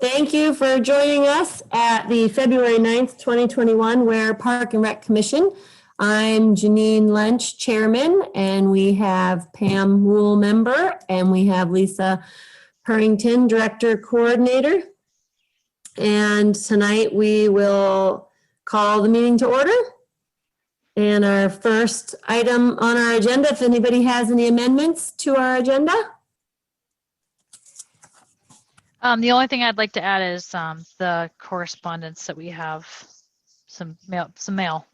Thank you for joining us at the February 9th, 2021 Ware Park and Rec Commission. I'm Janine Lynch, Chairman, and we have Pam Rule, Member, and we have Lisa Purrington, Director Coordinator. And tonight we will call the meeting to order. And our first item on our agenda, if anybody has any amendments to our agenda. The only thing I'd like to add is the correspondence that we have, some mail.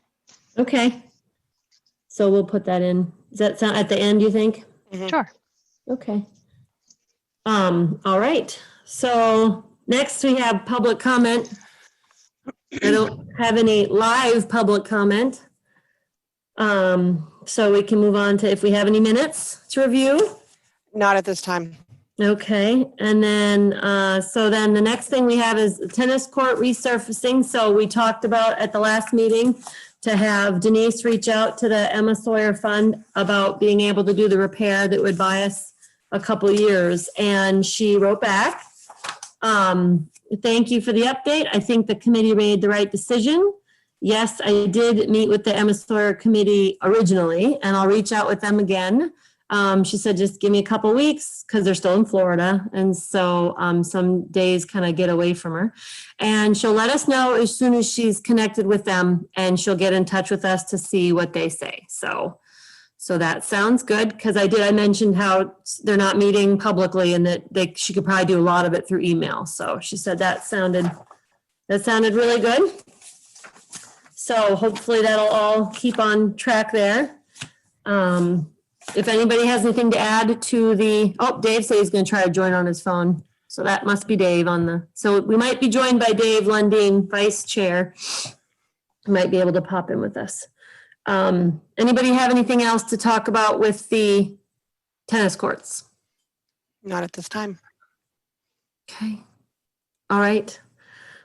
Okay. So we'll put that in. Does that sound at the end, you think? Mm-hmm. Sure. Okay. All right. So next we have public comment. I don't have any live public comment. So we can move on to if we have any minutes to review. Not at this time. Okay, and then, so then the next thing we have is tennis court resurfacing. So we talked about at the last meeting to have Denise reach out to the Emma Sawyer Fund about being able to do the repair that would buy us a couple years. And she wrote back, thank you for the update. I think the committee made the right decision. Yes, I did meet with the Emma Sawyer committee originally, and I'll reach out with them again. She said, just give me a couple weeks because they're still in Florida. And so some days kind of get away from her. And she'll let us know as soon as she's connected with them, and she'll get in touch with us to see what they say. So that sounds good, because I mentioned how they're not meeting publicly and that she could probably do a lot of it through email. So she said that sounded really good. So hopefully that'll all keep on track there. If anybody has anything to add to Dave said he's going to try to join on his phone. So that must be Dave so we might be joined by Dave Lundeen, Vice Chair. He might be able to pop in with us. Anybody have anything else to talk about with the tennis courts? Not at this time. Okay. All right.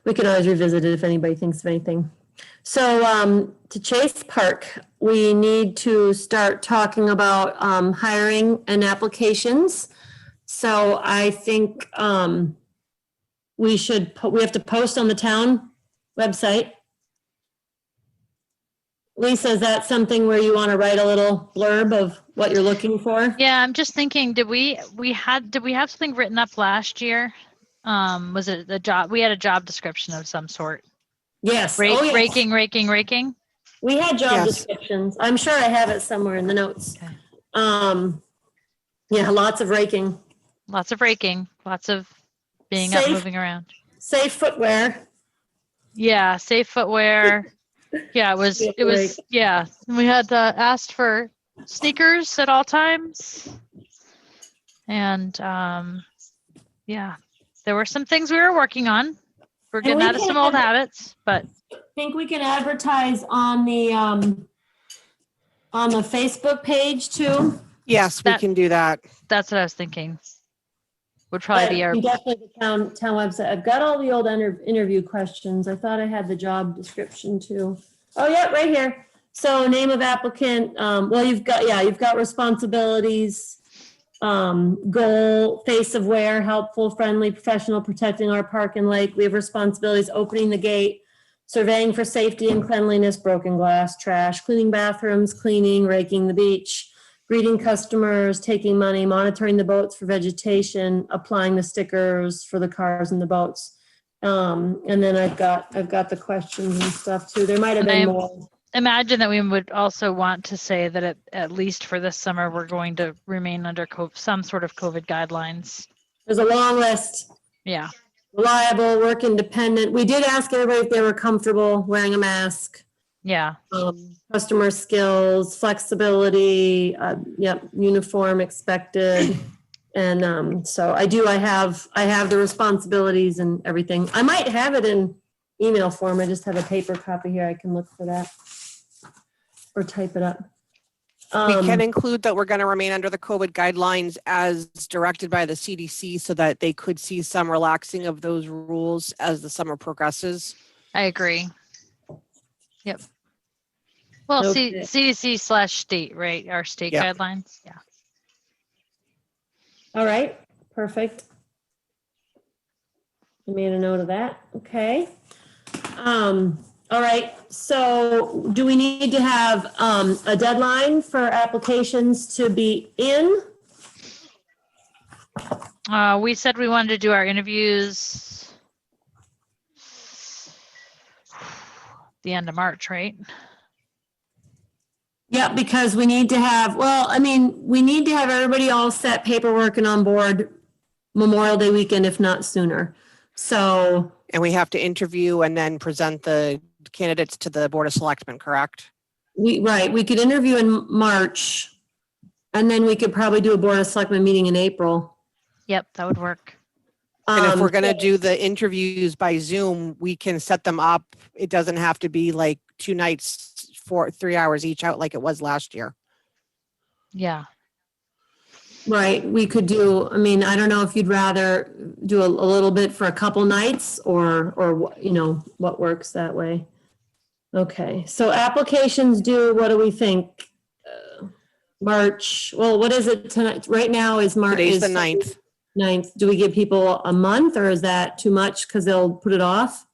We can always revisit it if anybody thinks of anything. So to Chase Park, we need to start talking about hiring and applications. So I think we have to post on the town website. Lisa, is that something where you want to write a little blurb of what you're looking for? Yeah, I'm just thinking, did we have something written up last year? Was it the job? We had a job description of some sort. Yes. Yes. Raking. We had job descriptions. I'm sure I have it somewhere in the notes. Okay. Yeah, lots of raking. Lots of raking. Lots of being up, moving around. Safe footwear. Yeah, safe footwear. Yeah, it was. Yeah, we had asked for sneakers at all times, and yeah, there were some things we were working on. We're getting out of some old habits, but I think we can advertise on the Facebook page too. Yes, we can do that. That's what I was thinking. Would probably be our definitely the town website. I've got all the old interview questions. I thought I had the job description too. Oh yeah, right here. So name of applicant. Well, you've got responsibilities. Goal, face of wear, helpful, friendly, professional, protecting our park and lake. We have responsibilities: opening the gate, surveying for safety and cleanliness, broken glass, trash, cleaning bathrooms, cleaning, raking the beach, greeting customers, taking money, monitoring the boats for vegetation, applying the stickers for the cars and the boats. And then I've got the questions and stuff too. There might have been more. Imagine that we would also want to say that at least for this summer, we're going to remain under some sort of COVID guidelines. There's a long list. Yeah. Reliable, work independent. We did ask everybody if they were comfortable wearing a mask. Yeah. Customer skills, flexibility, uniform expected. And so I have the responsibilities and everything. I might have it in email form. I just have a paper copy here. I can look for that or type it up. We can include that we're going to remain under the COVID guidelines as directed by the CDC so that they could see some relaxing of those rules as the summer progresses. I agree. Yep. Well, okay. CDC/state, right? Our state guidelines. Yeah. All right. Perfect. I made a note of that. Okay. All right. So do we need to have, a deadline for applications to be in? We said we wanted to do our interviews the end of March, right? Yeah, because we need to have, well, I mean, we need to have everybody all set paperwork and on board Memorial Day weekend, if not sooner. So, And we have to interview and then present the candidates to the Board of Selectmen, correct? right, we could interview in March, and then we could probably do a Board of Selectmen meeting in April. Yep, that would work. And if we're going to So- do the interviews by Zoom, we can set them up. It doesn't have to be like 2 nights for 3 hours each out like it was last year. Yeah. Right, we could do, I mean, I don't know if you'd rather do a little bit for a couple nights or, you know, what works that way. Okay, so applications due, what do we think? March, well, what is it tonight? Right now is March. Today's the 9th. 9th. Do we give people a month or is that too much because they'll put it off?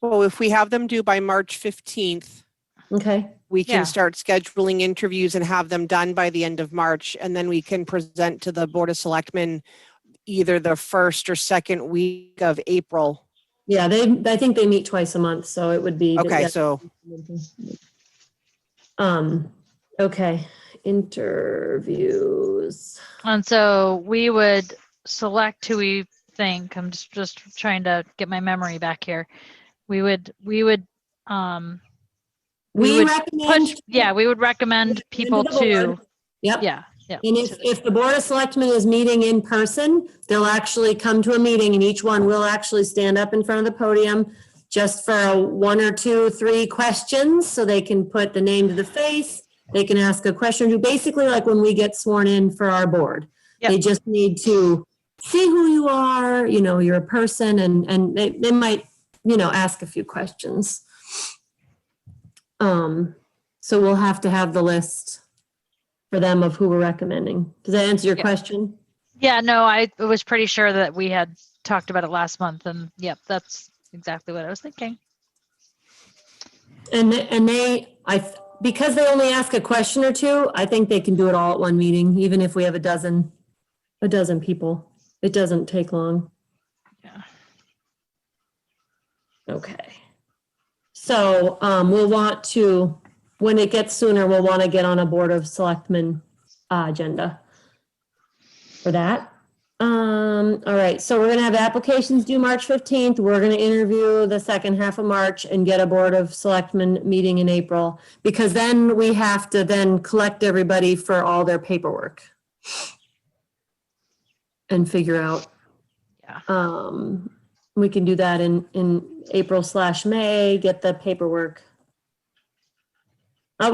Well, if we have them due by March 15th, Okay, we can Yeah. start scheduling interviews and have them done by the end of March. And then we can present to the Board of Selectmen either the first or second week of April. yeah, I think they meet twice a month, so it would be. Okay, so Okay, interviews. And so we would select who we think. I'm just trying to get my memory back here. We would We would recommend. we would recommend people to the to, board. Yep. yeah. And if the Board of Selectmen is meeting in person, they'll actually come to a meeting and each one will actually stand up in front of the podium just for 1 or 2, 3 questions, so they can put the name to the face. They can ask a question or two, basically like when we get sworn in for our board. Yep. They just need to see who you are, you know, you're a person, and they might, you know, ask a few questions. So we'll have to have the list for them of who we're recommending. Does that answer your Yeah. question? Yeah, no, I was pretty sure that we had talked about it last month, and yep, that's exactly what I was thinking. And because they only ask a question or two, I think they can do it all at one meeting, even if we have a dozen people. It doesn't take long. Yeah. Okay. So, we'll want to, when it gets sooner, we'll want to get on a Board of Selectmen agenda for that. All right, so we're gonna have applications due March 15th. We're gonna interview the second half of March and get a Board of Selectmen meeting in April, because then we have to then collect everybody for all their paperwork and figure out. Yeah. We can do that in April/May, get the paperwork.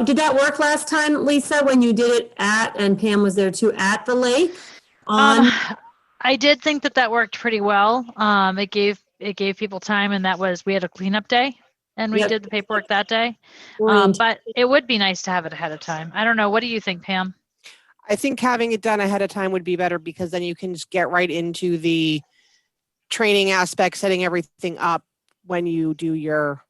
Did that work last time, Lisa, when you did it and Pam was there too, at the lake? I did think that worked pretty well. It gave people time, and we had a cleanup day, and we Yep. did the paperwork that day. Orient- But it would be nice to have it ahead of time. I don't know. What do you think, Pam? I think having it done ahead of time would be better because then you can just get right into the training aspect, setting everything up when you do your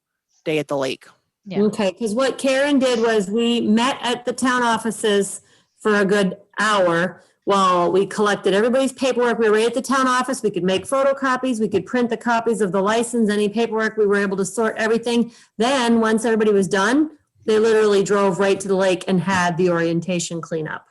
day at the lake. Yeah. Okay, because what Karen did was we met at the town offices for a good hour while we collected everybody's paperwork. We were right at the town office. We could make photocopies. We could print the copies of the license, any paperwork. We were able to sort everything. Then, once everybody was done, they literally drove right to the lake and had the orientation cleanup.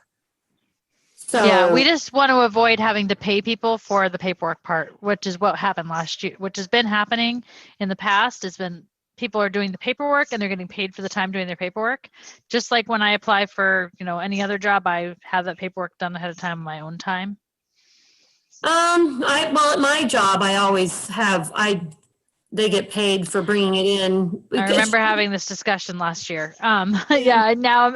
So, Yeah, we just want to avoid having to pay people for the paperwork part, which is what happened last year, which has been happening in the past. It's been people are doing the paperwork and they're getting paid for the time doing their paperwork. Just like when I apply for, any other job, I have that paperwork done ahead of time on my own time. well, at my job, I always have, they get paid for bringing it in. I remember having this discussion last year. Yeah, and now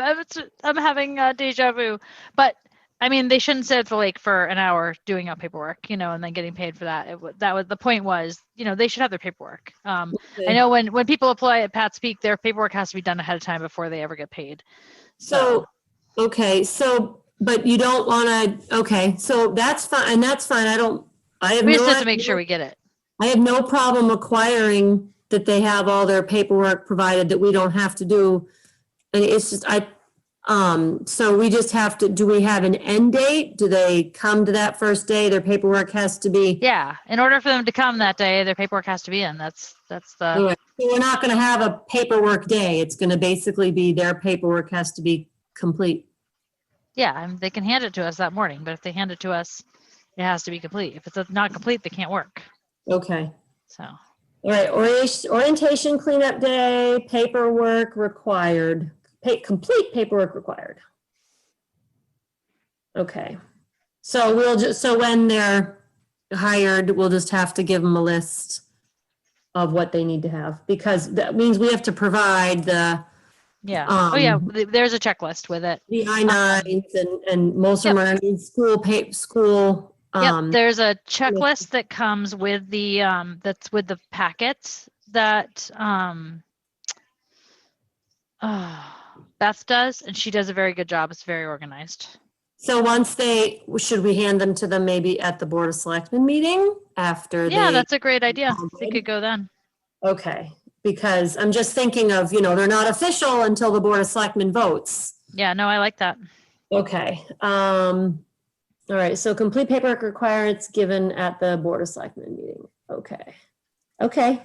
I'm having deja vu. But I mean, they shouldn't sit at the lake for an hour doing out paperwork, and then getting paid for that. That was the point was, they should have their paperwork. I know when people apply at Pat's Peak, their paperwork has to be done ahead of time before they ever get paid. So, okay, but you don't want to, okay, so that's fine, and that's fine. I have We just no have to make idea- sure we get it. I have no problem requiring that they have all their paperwork provided, that we don't have to do. And it's just, so we just have to, do we have an end date? Do they come to that first day? Their paperwork has to be. Yeah, in order for them to come that day, their paperwork has to be in. That's All the, right. So we're not going to have a paperwork day. It's going to basically be their paperwork has to be complete. yeah, and they can hand it to us that morning, but if they hand it to us, it has to be complete. If it's not complete, they can't work. Okay. So, All right. Orientation cleanup day, paperwork required. Complete paperwork required. Okay. So so when they're hired, we'll just have to give them a list of what they need to have, because that means we have to provide the yeah. Oh yeah, Um, there's a checklist with it. I-9s and most of them are in school. Yep, there's a checklist that comes with the that's with the packets that Beth does, and she does a very good job. It's very organized. So once should we hand them to them maybe at the Board of Selectmen meeting after Yeah, they? that's a great idea. all They good? could go then. Okay, because I'm just thinking of, they're not official until the Board of Selectmen votes. Yeah, no, I like that. Okay, all right, so complete paperwork requirements given at the Board of Selectmen meeting. Okay. Okay.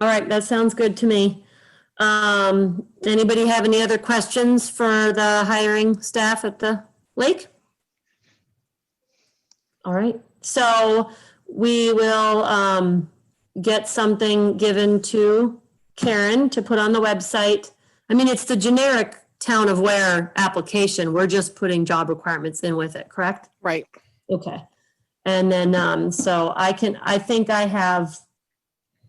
All right, that sounds good to me. Anybody have any other questions for the hiring staff at the lake? All right, so we will get something given to Karen to put on the website. I mean, it's the generic Town of Ware application. We're just putting job requirements in with it, correct? Right. Okay. And then, so I think I have,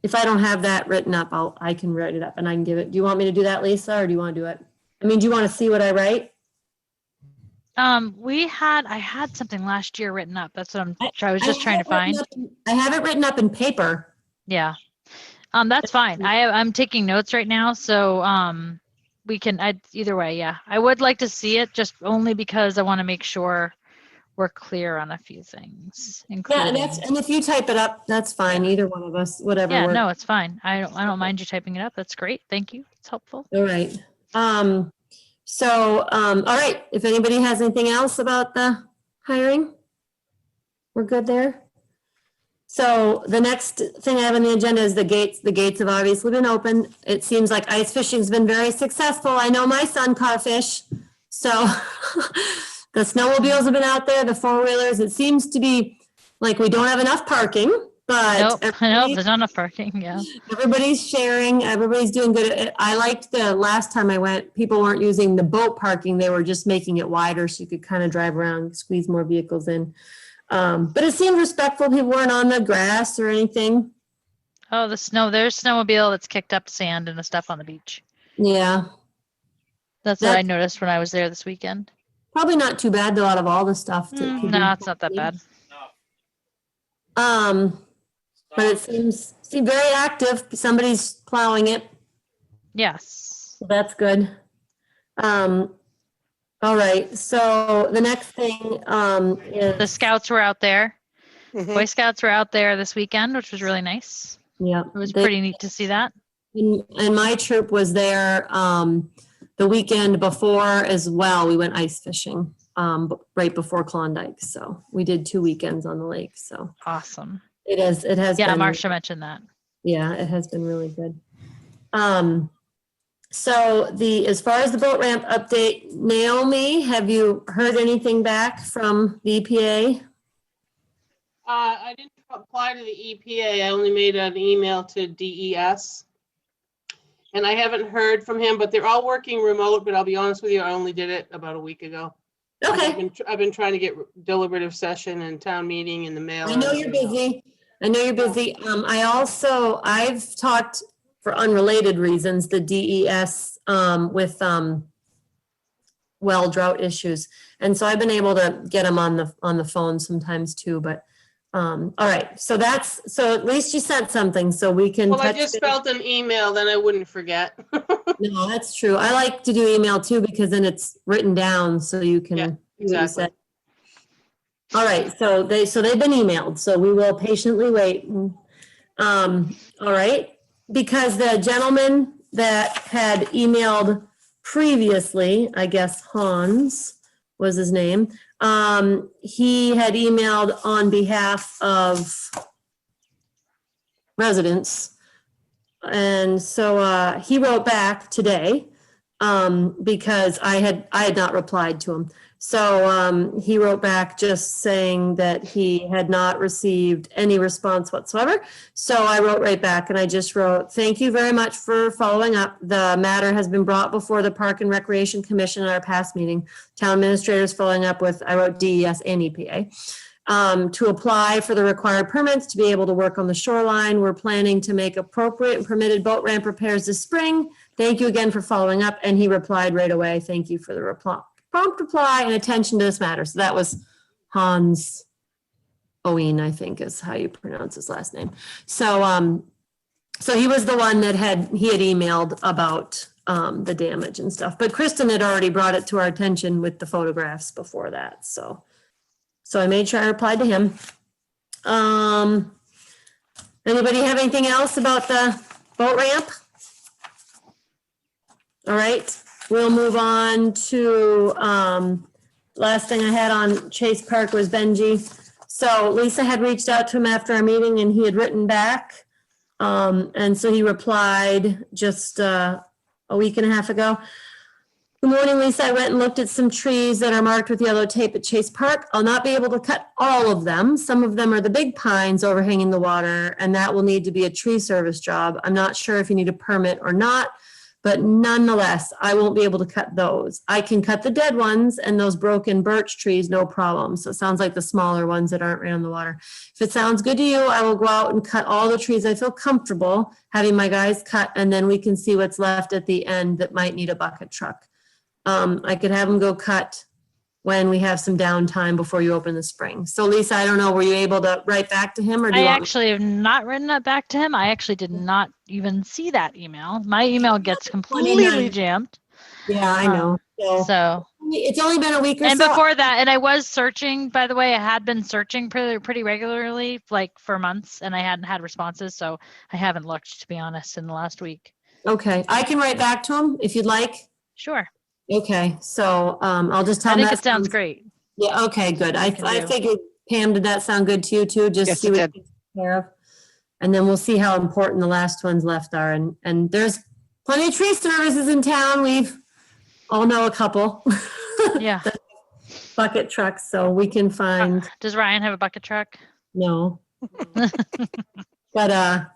if I don't have that written up, I can write it up and I can give it. Do you want me to do that, Lisa, or do you want to do it? I mean, do you want to see what I write? I had something last year written up. That's what I was just trying to find. I have it written up in paper. Yeah. That's fine. I'm taking notes right now, so either way, yeah. I would like to see it, just only because I want to make sure we're clear on a few things, Yeah, including. and if you type it up, that's fine. Either one of us, whatever. Yeah, works. no, it's fine. I don't mind you typing it up. That's great. Thank you. It's helpful. All right. All right. If anybody has anything else about the hiring, we're good there. So the next thing I have on the agenda is the gates. The gates have obviously been open. It seems like ice fishing's been very successful. I know my son caught a fish. So the snowmobiles have been out there, the four-wheelers. It seems to be like we don't have enough parking, but Nope, there's not enough parking. Yeah. everybody's sharing, everybody's doing good. I liked the last time I went, people weren't using the boat parking. They were just making it wider so you could kind of drive around, squeeze more vehicles in. But it seemed respectful. People weren't on the grass or anything. Oh, there's snowmobile that's kicked up sand and the stuff on the beach. Yeah. That's what I noticed when I was there this weekend. Probably not too bad though, out of all the stuff. No, it's not that bad. But it seems very active. Somebody's plowing it. Yes. So that's good. All right. So the next thing is The scouts were out there. Mhm. Boy Scouts were out there this weekend, which was really nice. yeah. It was pretty neat to see that. And my troop was there the weekend before as well. We went ice fishing right before Klondike. So we did 2 weekends on the lake. So Awesome. it has Yeah, been. Marcia mentioned that. Yeah, it has been really good. So as far as the boat ramp update, Naomi, have you heard anything back from the EPA? I didn't apply to the EPA. I only made an email to DES. And I haven't heard from him, but they're all working remote, but I'll be honest with you, I only did it about a week ago. Okay, I've been trying to get deliberative session and town meeting in the mail. I know you're busy. I've talked for unrelated reasons, the DES with well drought issues. And so I've been able to get them on the phone sometimes too, but all right. So at least you sent something so we can. Well, I touch just base. felt an email, then I wouldn't forget. No, that's true. I like to do email too, because then it's written down so you can. Yeah, do what you exactly. said. All right, so they've been emailed, so we will patiently wait. All right, because the gentleman that had emailed previously, I guess Hans was his name, he had emailed on behalf of residents. And so he wrote back today because I had not replied to him. So he wrote back just saying that he had not received any response whatsoever. So I wrote right back and I just wrote, thank you very much for following up. The matter has been brought before the Park and Recreation Commission at our past meeting. Town administrators following up with, I wrote DES and EPA. To apply for the required permits to be able to work on the shoreline. We're planning to make appropriate and permitted boat ramp repairs this spring. Thank you again for following up. And he replied right away, thank you for the prompt reply and attention to this matter. So that was Hans Owen, I think is how you pronounce his last name. So so he was the one that he had emailed about the damage and stuff. But Kristen had already brought it to our attention with the photographs before that. So I made sure I replied to him. Anybody have anything else about the boat ramp? All right, we'll move on to, last thing I had on Chase Park was Benji. So Lisa had reached out to him after our meeting and he had written back. And so he replied just a week and a half ago. Good morning, Lisa. I went and looked at some trees that are marked with yellow tape at Chase Park. I'll not be able to cut all of them. Some of them are the big pines overhanging the water, and that will need to be a tree service job. I'm not sure if you need a permit or not, but nonetheless, I won't be able to cut those. I can cut the dead ones and those broken birch trees, no problem. So it sounds like the smaller ones that aren't right on the water. If it sounds good to you, I will go out and cut all the trees I feel comfortable having my guys cut, and then we can see what's left at the end that might need a bucket truck. I could have them go cut when we have some downtime before you open the spring. So Lisa, I don't know, were you able to write back to him or do you I want? actually have not written it back to him. I actually did not even see that email. My email gets completely 29. jammed. Yeah, I know. So It's only been a week or and so. before that, and I was searching, by the way, I had been searching pretty regularly, like for months, and I hadn't had responses. So I haven't looked, to be honest, in the last week. Okay, I can write back to him if you'd like. Sure. Okay, so I'll just tell I him think that it sounds great. Yeah, okay, good. I can do. figured, Pam, did that sound good to you too? Just Yes, see it what did. you take care of. And then we'll see how important the last ones left are. And there's plenty of tree services in town. We've all know a couple. Yeah. Bucket trucks, so we can find, Does Ryan have a bucket truck? no. But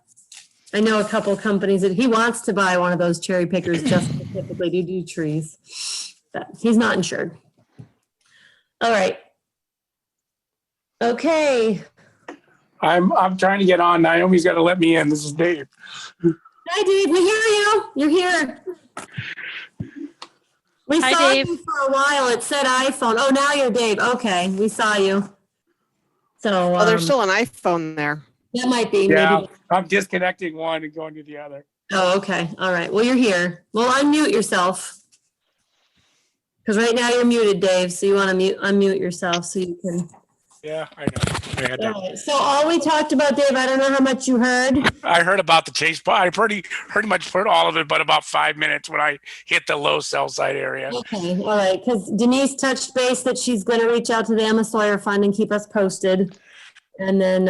I know a couple companies that he wants to buy one of those cherry pickers just specifically to do trees. But he's not insured. All right. Okay. I'm trying to get on. Naomi's got to let me in. This is Dave. Hi, Dave. We hear you. You're here. We Hi, saw Dave. you for a while. It said iPhone. Oh, now you're Dave. Okay, we saw you. So Oh, there's still an iPhone there. that might be Yeah, maybe. I'm disconnecting one and going to the other. Oh, okay. All right. Well, you're here. Well, unmute yourself. Because right now you're muted, Dave. So you want to unmute yourself so you can. Yeah, I know. I had All that. right. So all we talked about, Dave, I don't know how much you heard. I heard about the Chase. I pretty much heard all of it, but about 5 minutes when I hit the low cell site area. Okay. All right. Because Denise touched base that she's going to reach out to the Emma Sawyer Fund and keep us posted. And then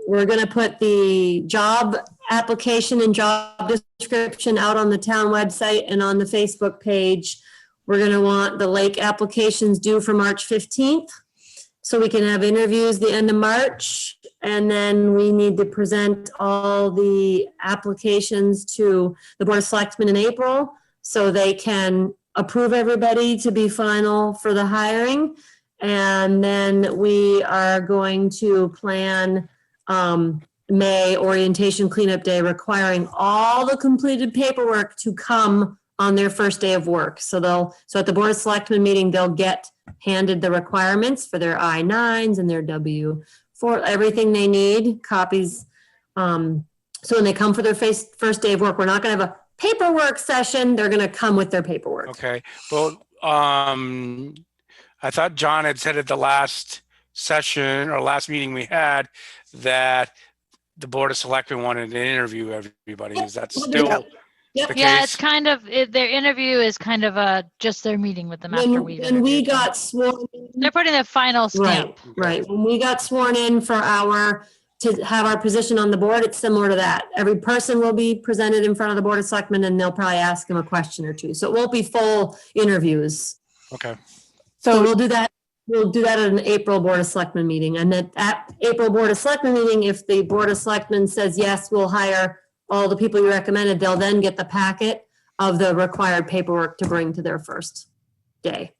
we're going to put the job application and job description out on the town website and on the Facebook page. We're going to want the lake applications due for March 15th. So we can have interviews the end of March. And then we need to present all the applications to the Board of Selectmen in April so they can approve everybody to be final for the hiring. And then we are going to plan May orientation cleanup day, requiring all the completed paperwork to come on their first day of work. So at the Board of Selectmen meeting, they'll get handed the requirements for their I-9s and their W-4, everything they need, copies. So when they come for their first day of work, we're not going to have a paperwork session. They're going to come with their paperwork. Okay. Well, I thought John had said at the last session or last meeting we had that the Board of Selectmen wanted to interview everybody. Is that still Yep. the Yeah, case? it's kind of, their interview is kind of just their meeting with them after we've When we interviewed them. got sworn in, They're putting the final stamp. right. When we got sworn in to have our position on the board, it's similar to that. Every person will be presented in front of the Board of Selectmen and they'll probably ask them a question or two. So it won't be full interviews. Okay. So So we'll do that. We'll do that at an April Board of Selectmen meeting. And at April Board of Selectmen meeting, if the Board of Selectmen says, yes, we'll hire all the people you recommended, they'll then get the packet of the required paperwork to bring to their first day.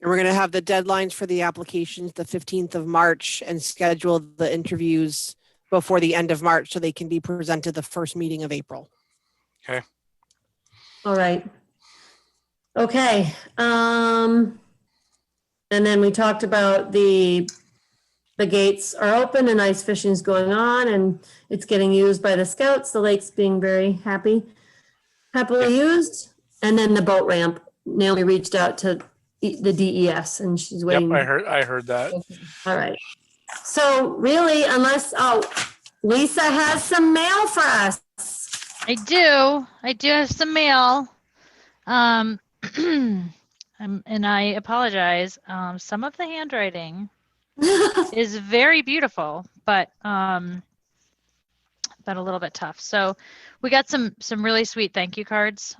and we're going to have the deadlines for the applications the 15th of March and schedule the interviews before the end of March so they can be presented the first meeting of April. All right. Okay. And then we talked about the gates are open and ice fishing is going on and it's getting used by the scouts. The lake's being very happily used. And then the boat ramp, Naomi reached out to the DES and she's Yep, waiting. I heard that. All right. So really, Lisa has some mail for us. I do have some mail. And I apologize. Some of the handwriting is very beautiful, but a little bit tough. So we got some really sweet thank you cards.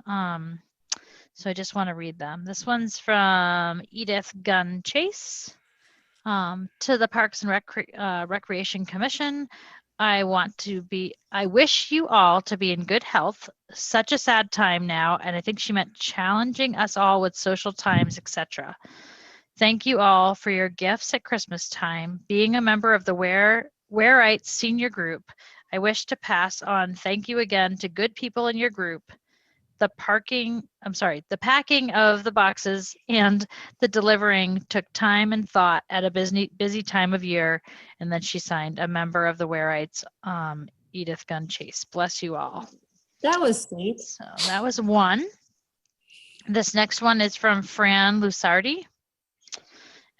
So I just want to read them. This one's from Edith Gunn Chase to the Parks and Recreation Commission. I wish you all to be in good health. Such a sad time now, and I think she meant challenging us all with social times, etc. Thank you all for your gifts at Christmas time. Being a member of the Wareites Senior Group, I wish to pass on thank you again to good people in your group. The packing of the boxes and the delivering took time and thought at a busy time of year. And then she signed, a member of the Wareites, Edith Gunn Chase. Bless you all. That was sweet. So that was one. This next one is from Fran Lusardi.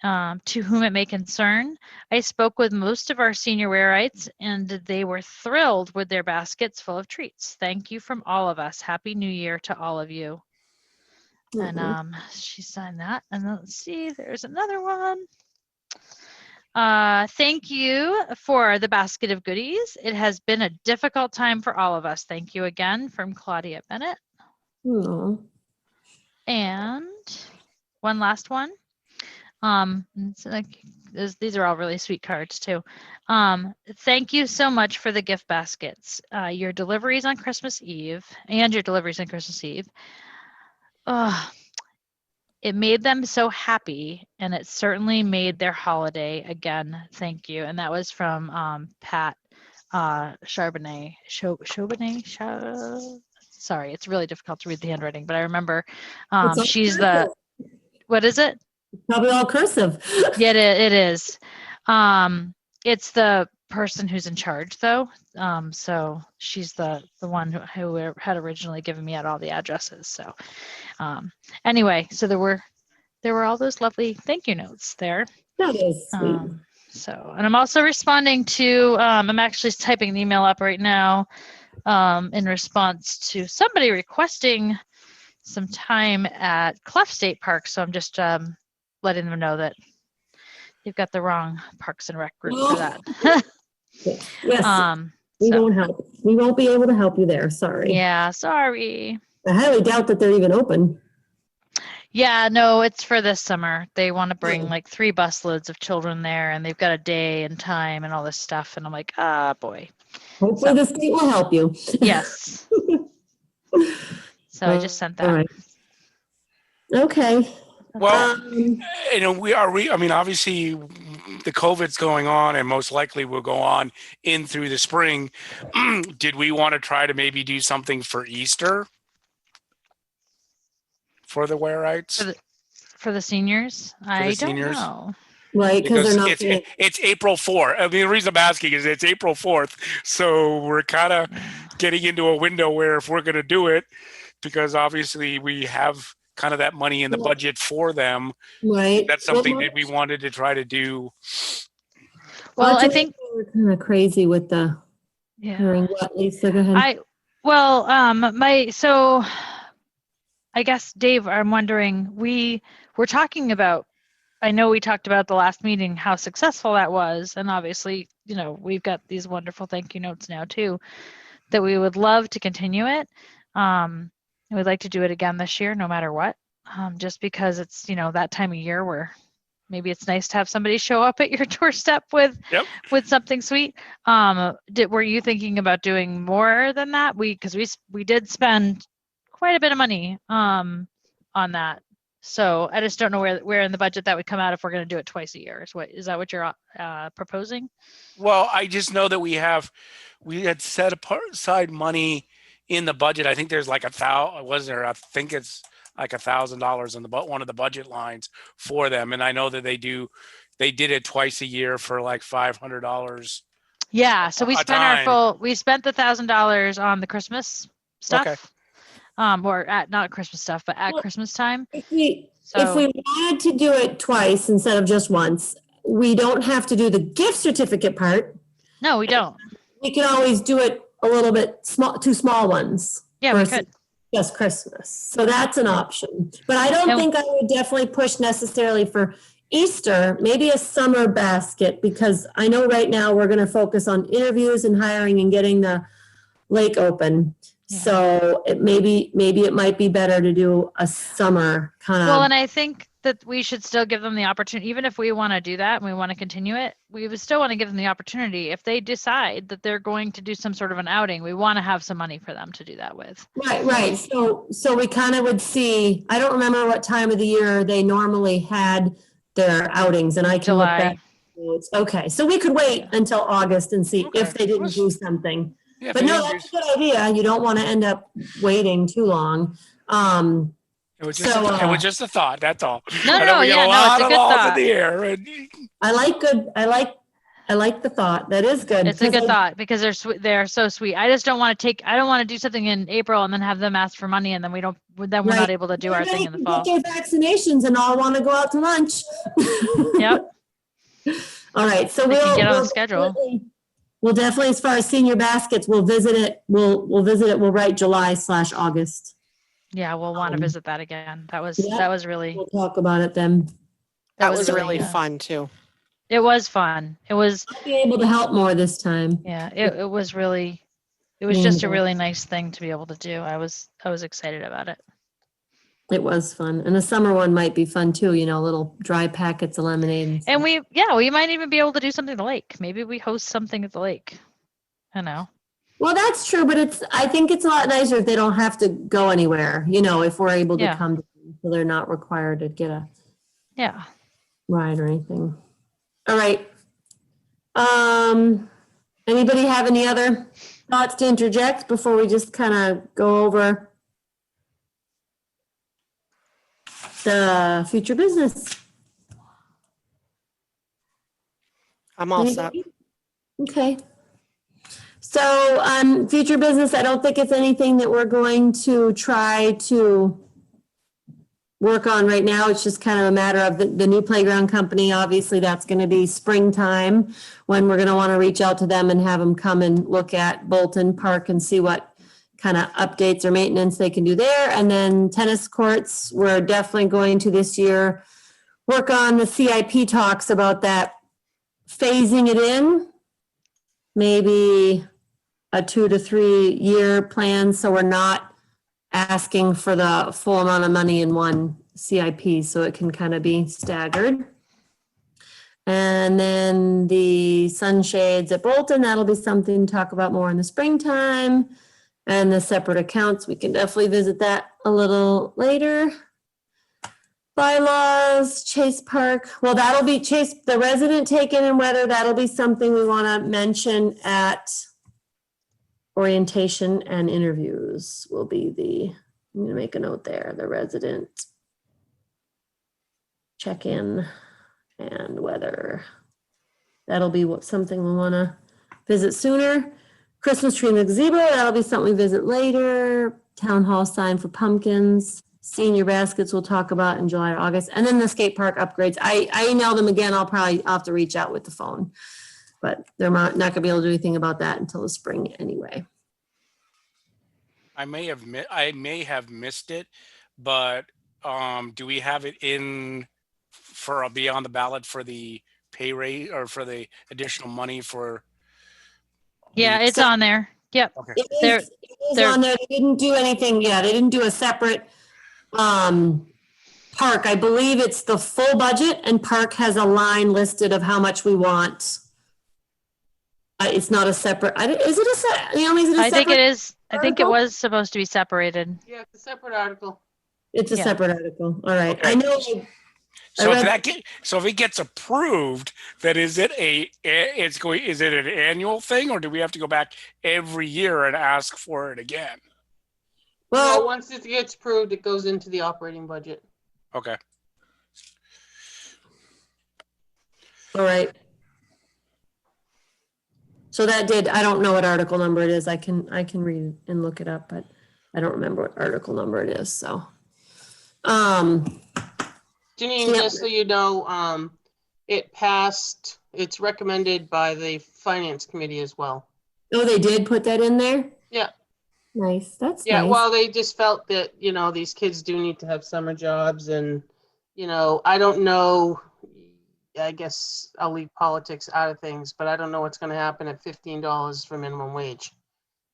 To whom it may concern, I spoke with most of our senior Wareites and they were thrilled with their baskets full of treats. Thank you from all of us. Happy New Year to all of you. And she signed that. And let's see, there's another one. Thank you for the basket of goodies. It has been a difficult time for all of us. Thank you again from Claudia Bennett. Aw. And one last one. These are all really sweet cards too. Thank you so much for the gift baskets. Your deliveries on Christmas Eve. It made them so happy, and it certainly made their holiday again. Thank you. And that was from Pat Charbonnet. Sorry, it's really difficult to read the handwriting, but I remember she's the, what is it? Probably all cursive. Yeah, it is. It's the person who's in charge, though. So she's the one who had originally given me out all the addresses. So anyway, so there were all those lovely thank you notes there. That is sweet. So, and I'm also responding to, I'm actually typing the email up right now in response to somebody requesting some time at Cleft State Park. So I'm just letting them know that you've got the wrong Parks and Rec group for that. Yes, we won't help. We won't be able to help you there. Sorry. Yeah, sorry. I highly doubt that they're even open. Yeah, no, it's for this summer. They want to bring like 3 busloads of children there, and they've got a day and time and all this stuff. And I'm like, boy. Hopefully the state will help you. Yes. So I just sent that. All right. Okay. Well, I mean, obviously the COVID's going on and most likely will go on in through the spring. Did we want to try to maybe do something for Easter for the Wareites? For the seniors? I don't know. Right, because they're not. It's April 4th. I mean, the reason I'm asking is it's April 4th. So we're kind of getting into a window where if we're going to do it, because obviously we have kind of that money in the budget for them. Right. That's something that we wanted to try to do. Well, I Budget think, We're kind of crazy with the yeah. hiring. What, Lisa, go ahead. So I guess, Dave, I'm wondering, we're talking about, I know we talked about the last meeting, how successful that was. And obviously, we've got these wonderful thank you notes now too, that we would love to continue it. We'd like to do it again this year, no matter what, just because it's, that time of year where maybe it's nice to have somebody show up at your doorstep with something sweet. Were you thinking about doing more than that? Because we did spend quite a bit of money on that. So I just don't know where in the budget that would come out if we're going to do it twice a year. Is that what you're proposing? Well, I just know that we had set aside money in the budget. I think there's like I think it's like $1,000 in one of the budget lines for them. And I know that they did it twice a year for like $500. Yeah. So we spent the $1,000 on the Christmas stuff. Okay. Or at not Christmas stuff, but at Christmas time. If we wanted to do it twice instead of just once, we don't have to do the gift certificate part. No, we don't. We can always do it a little bit small, 2 small ones. Yeah, we could. Just Christmas. So that's an option. But I don't think I would definitely push necessarily for Easter, maybe a summer basket, because I know right now we're going to focus on interviews and hiring and getting the lake open. Yeah. So maybe it might be better to do a summer kind of. Well, and I think that we should still give them the opportunity, even if we want to do that and we want to continue it, we would still want to give them the opportunity. If they decide that they're going to do some sort of an outing, we want to have some money for them to do that with. Right. So we kind of would see, I don't remember what time of the year they normally had their outings, and I can July. look back. Okay, so we could wait until August and see if they didn't do something. Yeah, but no, that's a good idea. You don't want to end up waiting too long. It was just a thought. That's all. No, it's a good thought. In the air. I like the thought. That is good. It's a good thought because they're so sweet. I just don't want to do something in April and then have them ask for money and then we're not able to do our thing in the fall. Get their vaccinations and all want to go out to lunch. Yep. All right. So we'll get on the schedule. We'll definitely, as far as senior baskets, we'll visit it. We'll visit it. We'll write July/August. Yeah, we'll want to visit that again. That was really. We'll talk about it then. That was really fun too. It was fun. It was. I'll be able to help more this time. Yeah, it was really. It was just a really nice thing to be able to do. I was excited about it. It was fun, and the summer one might be fun too. Little dry packets of lemonade. And we might even be able to do something at the lake. Maybe we host something at the lake. I know. Well, that's true, but I think it's a lot nicer if they don't have to go anywhere. If we're able to come to them, so they're not required to get a ride or anything. All right. Anybody have any other thoughts to interject before we just kind of go over the future business? I'm all set. Okay. So future business, I don't think it's anything that we're going to try to work on right now. It's just kind of a matter of the new playground company. Obviously, that's going to be springtime when we're going to want to reach out to them and have them come and look at Bolton Park and see what kind of updates or maintenance they can do there. And then tennis courts, we're definitely going to this year work on the CIP talks about that, phasing it in, maybe a 2 to 3 year plan. So we're not asking for the full amount of money in one CIP, so it can kind of be staggered. And then the sunshades at Bolton, that'll be something to talk about more in the springtime. And the separate accounts, we can definitely visit that a little later. Bylaws, Chase Park. Well, that'll be Chase, the resident take-in and weather. That'll be something we want to mention at orientation and interviews will be I'm going to make a note there, the resident check-in and weather. That'll be something we want to visit sooner. Christmas tree in the gazebo, that'll be something we visit later. Town hall sign for pumpkins. senior baskets we'll talk about in July or August, and then the skate park upgrades. I emailed them again. I'll have to reach out with the phone, but they're not gonna be able to do anything about that until the spring anyway. I may have missed it, but do we have it in for be on the ballot for the pay rate or for the additional money for? Yeah, it's on there. Yep. Okay. It is they're- on there. They didn't do anything yet. They didn't do a separate park. I believe it's the full budget, and park has a line listed of how much we want. It's not a separate, is it a set, Naomi, is it a separate? I think it is. I think it article? was supposed to be separated. Yeah, it's a separate article. It's a Yeah. separate article. All right. Okay. I know. So read- if it gets approved, then is it an annual thing, or do we have to go back every year and ask for it again? Well, Well, once it gets approved, it goes into the operating budget. Okay. all right. So I don't know what article number it is. I can read and look it up, but I don't remember what article number it is, so. Janine, Yep. just so you know, it passed, it's recommended by the finance committee as well. Oh, they did put that in there? Yeah. Nice, that's Yeah, nice. well, they just felt that, these kids do need to have summer jobs and, I don't know, I guess I'll leave politics out of things, but I don't know what's gonna happen at $15 for minimum wage,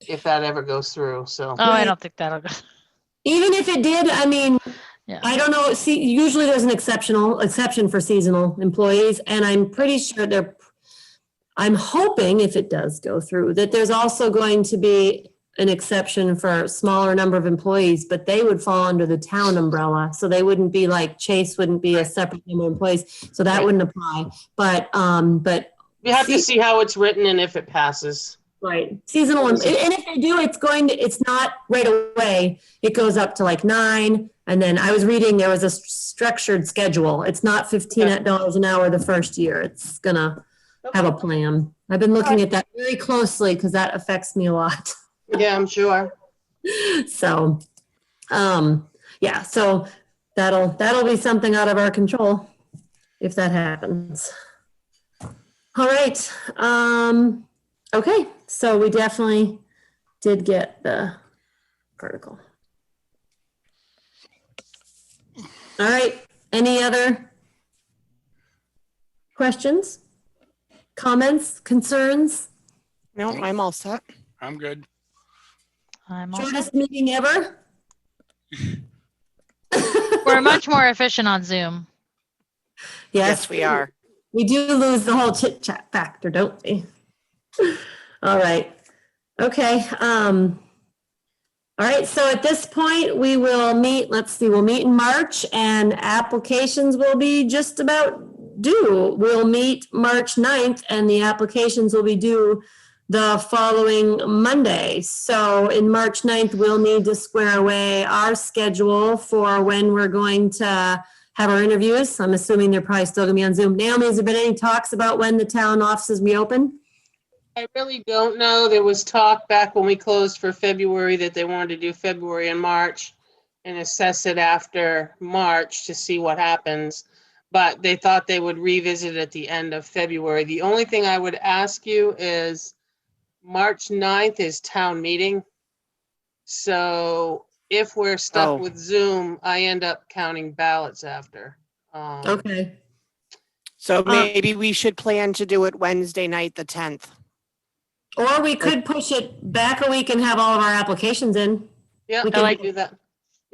if that ever goes through, so. Oh, I don't think that'll go. Even if it did, I mean, Yeah. I don't know, see, usually there's an exception for seasonal employees, and I'm pretty sure I'm hoping if it does go through, that there's also going to be an exception for a smaller number of employees, but they would fall under the town umbrella. So they wouldn't be like, Chase wouldn't be a separate number of employees, so that Right. wouldn't apply. But We have to see how it's written and if it passes. right, seasonal, and if they do, it's not right away. It goes up to like 9, and then I was reading, there was a structured schedule. It's not $15 an hour the first year. It's gonna have a plan. I've been looking at that very closely because that affects me a lot. Yeah, I'm sure. So, yeah, so that'll be something out of our control if that happens. All right, okay, so we definitely did get the article. All right, any other questions, comments, concerns? No, I'm all set. I'm good. I'm all set. Shortest meeting ever? We're much more efficient on Zoom. Yes, we are. We do lose the whole chit chat factor, don't we? All right. Okay. All right. So at this point, we will meet, we'll meet in March, and applications will be just about due. We'll meet March 9th, and the applications will be due the following Monday. So in March 9th, we'll need to square away our schedule for when we're going to have our interviews. I'm assuming they're probably still gonna be on Zoom. Naomi, has there been any talks about when the town offices reopen? I really don't know. There was talk back when we closed for February that they wanted to do February and March and assess it after March to see what happens. But they thought they would revisit it at the end of February. The only thing I would ask you is March 9th is town meeting. So if we're stuck Oh. with Zoom, I end up counting ballots after. Okay. So maybe we should plan to do it Wednesday night, the 10th. Or we could push it back a week and have all of our applications in. Yeah, We we can- can do that.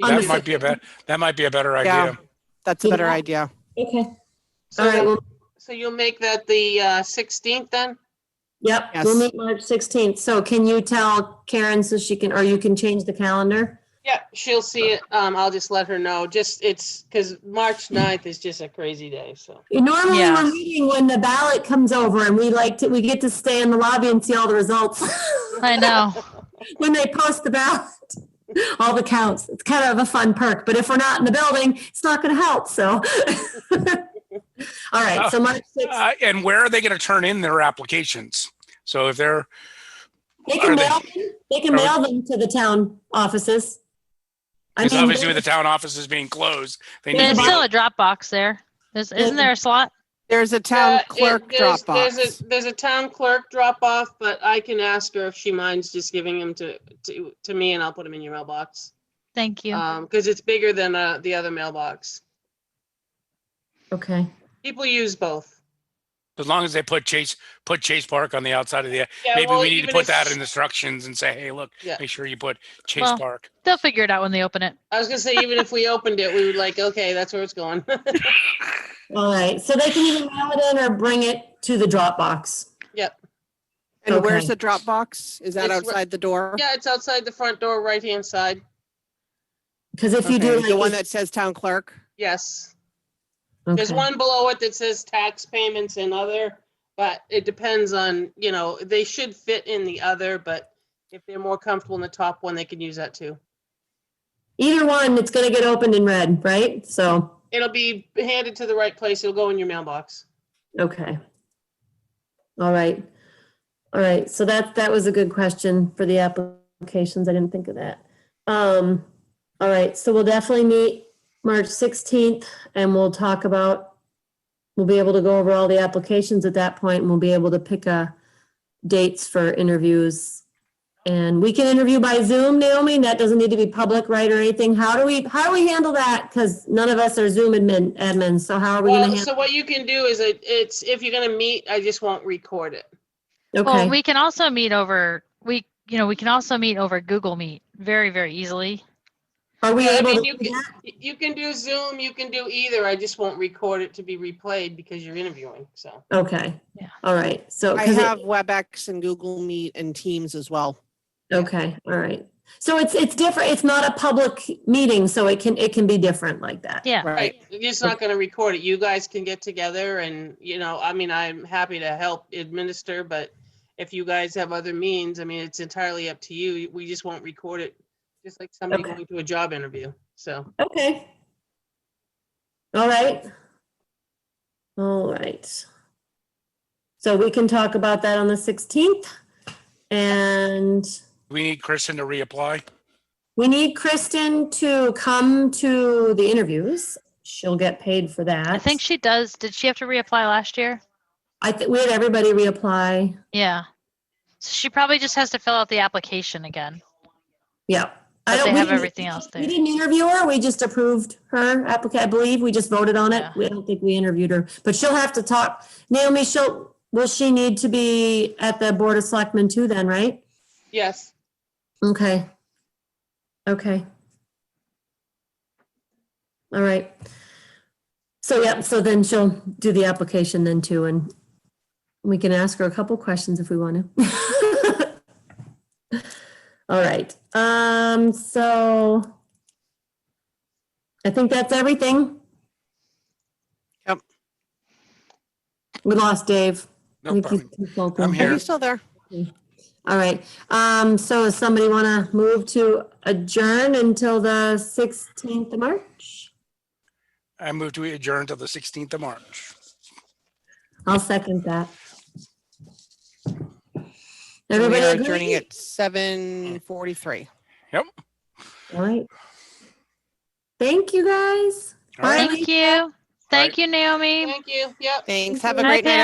On That the might be a better Yeah. idea. That's a better Yeah. idea. Okay. So, All right. Well, so you'll make that the 16th then? yep, Yes. we'll meet March 16th. So can you tell Karen so she can, or you can change the calendar? Yeah, she'll see it. I'll just let her know. It's because March 9th is just a crazy day, so. Normally Yeah. we're meeting when the ballot comes over, and we get to stay in the lobby and see all the results. I know. When they post the ballot, all the counts. It's kind of a fun perk, but if we're not in the building, it's not going to help, so. All right, so March 6th, And where are they going to turn in their applications? So if they're, they can are they- mail them to the town offices. I Because mean, obviously with the town offices being closed, they need There's to be still a Dropbox there. Isn't there a slot? There's a town clerk There's Dropbox. a town clerk drop off, but I can ask her if she minds just giving them to me and I'll put them in your mailbox. Thank you. Because it's bigger than the other mailbox. okay. People use both. as long as they put Chase Park on the outside of the, Yeah, maybe well, we need to even put that if- in instructions and say, hey, look, Yeah. make sure you put Chase Well- Park. They'll figure it out when they open it. I was gonna say, even if we opened it, we would like, okay, that's where it's going. All right, so they can either mail it in or bring it to the Dropbox. Yep. And where's Okay. the Dropbox? Is that It's outside the door? Yeah, it's outside the front door, right-hand side. Because if you do Okay, like. the one that says town clerk? Yes. There's Okay. one below it that says tax payments and other, but it depends on, they should fit in the other, but if they're more comfortable in the top one, they can use that too. Either one, it's gonna get opened and read, right? So, It'll be handed to the right place. It'll go in your mailbox. okay. All right. All right, so that was a good question for the applications. I didn't think of that. All right, so we'll definitely meet March 16th and we'll talk about, we'll be able to go over all the applications at that point and we'll be able to pick dates for interviews. And we can interview by Zoom, Naomi, that doesn't need to be public, right, or anything. How do we handle that? Because none of us are Zoom admins, so how are we gonna Well, handle? so what you can do is it's, if you're gonna meet, I just won't record it. Well, Okay, we can also meet over we can also meet over Google Meet very, very easily. are we Yeah, I able mean, to? you do can, that? you can do Zoom, you can do either. I just won't record it to be replayed because you're interviewing, so. Okay. Yeah. All right, so. I 'cause have WebEx and Google Meet and Teams as well. Okay, all right. So it's different, it's not a public meeting, so it can be different like that. Yeah. Right. You're just not gonna record it. You guys can get together and, I'm happy to help administer, but if you guys have other means, it's entirely up to you. We just won't record it, just like somebody Okay. going to a job interview, so. Okay. All right. All right. So we can talk about that on the 16th. And We need Kristen to reapply. we need Kristen to come to the interviews. She'll get paid for that. I think she does. Did she have to reapply last year? I think we had everybody reapply. Yeah. So she probably just has to fill out the application again. Yeah. But they we have didn't- everything else We there. didn't interview her. We just approved her application. I believe we just voted on it. Yeah. We don't think we interviewed her, but she'll have to talk. Naomi, will she need to be at the Board of Selectmen too then, right? Yes, Okay. Okay. All right. So, yeah, so then she'll do the application then too, and we can ask her a couple questions if we want to. All right, so I think that's everything. Yep. We lost Dave. I No think he's problem. consulting. I'm Are here. you still there? All right, so does somebody want to move to adjourn until the 16th of March? I move to adjourn till the 16th of March. I'll second that. And Everybody we are agree? adjourning at 7:43. Yep. All right. Thank you, guys. All right. Bye. Thank you. Thank you, Naomi. thank you, yep. Thanks. Have a Bye, great night, Pam.